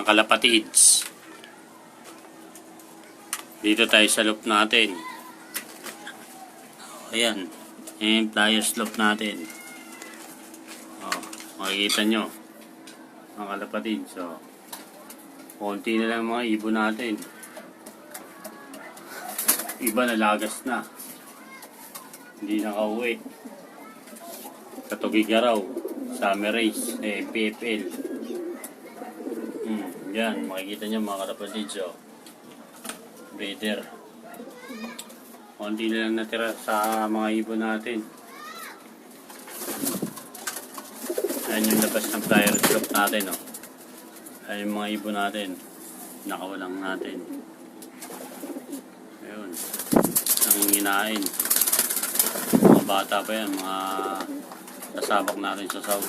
kalapatids. Dito tayo sa loop natin. Ayan. Ayan yung pliers loop natin. Makikita nyo. Mga kalapatids. Konti na lang mga ibon natin. Iba nalagas na. Hindi nakauwi. Katugigaraw. Summer race. PFL. Yan. Makikita nyo mga kalapatids. Breeder. Konti na lang natira sa mga ibon natin. Ayan yung labas ng pliers loop natin. Ayan yung mga ibon natin. Nakawalang natin. Ayun. Nanginginain. Mga bata pa yan. Mga nasabak natin sa south.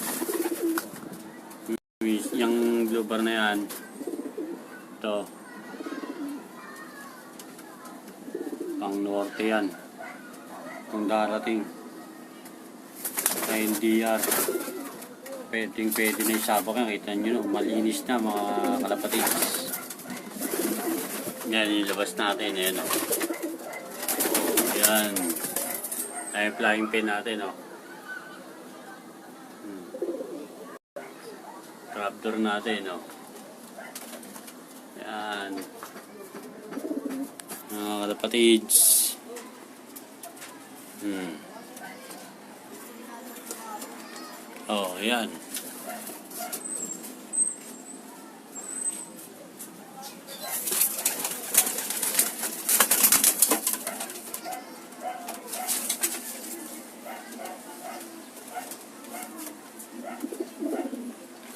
Yung blue bar na yan. Ito. Pang norte yan. Kung darating sa NDR, pwede na yung sabak yan. Kita nyo, malinis na mga kalapatids. Yan yung labas natin. Yan, yan. Ay flying pin natin. Trapdoor natin. Yan. Mga kalapatids. Yan.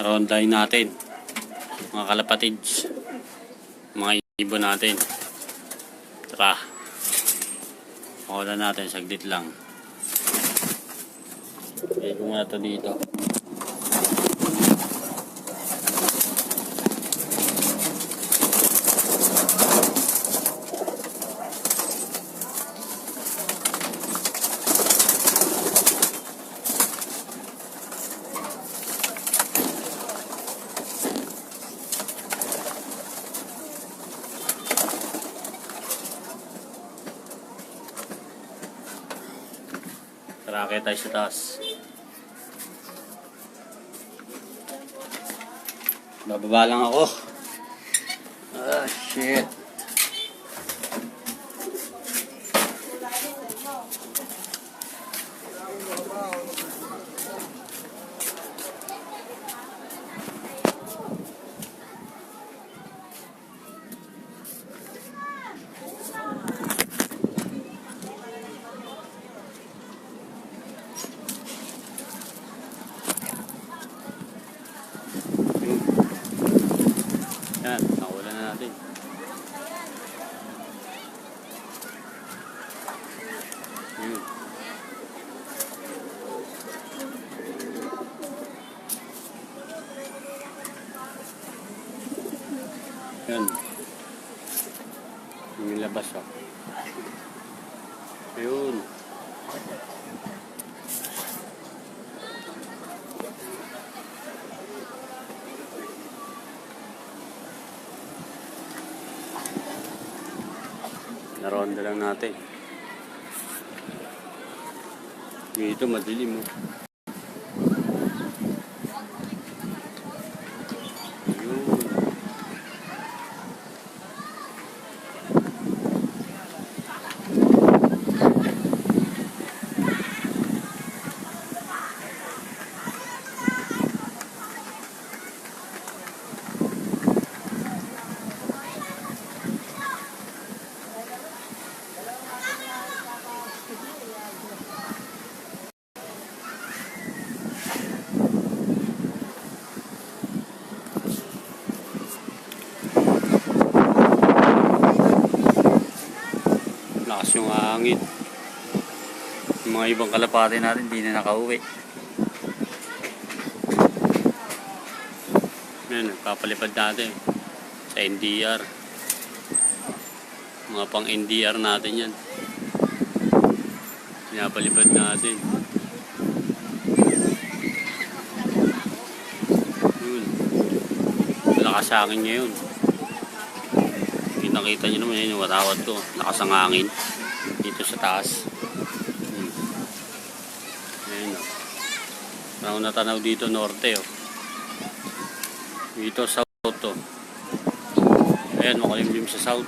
Rondahin natin. Mga kalapatids. Mga ibon natin. Tara. Wala natin, saglit lang. Okay, kung muna ito dito. Tara, tayo sa taas. Bababa lang ako. Shit. Yan, nakawala na natin. Yan. Yung labas Ayun. Naronda lang natin. Dito madilim lakas yung hangin. Yung mga ibang kalapate natin hindi na nakauwi. Yan, nagpapalipad natin sa NDR. Mga pang NDR natin yan. Pinapalipad natin. Yun. lakas sa akin ngayon. Nakita nyo naman yun, yung watawat ko. Lakas ang hangin dito sa taas. Ayan o. Tanaw na tanaw dito norte o. Dito south o. Ayan, makulimlim sa south.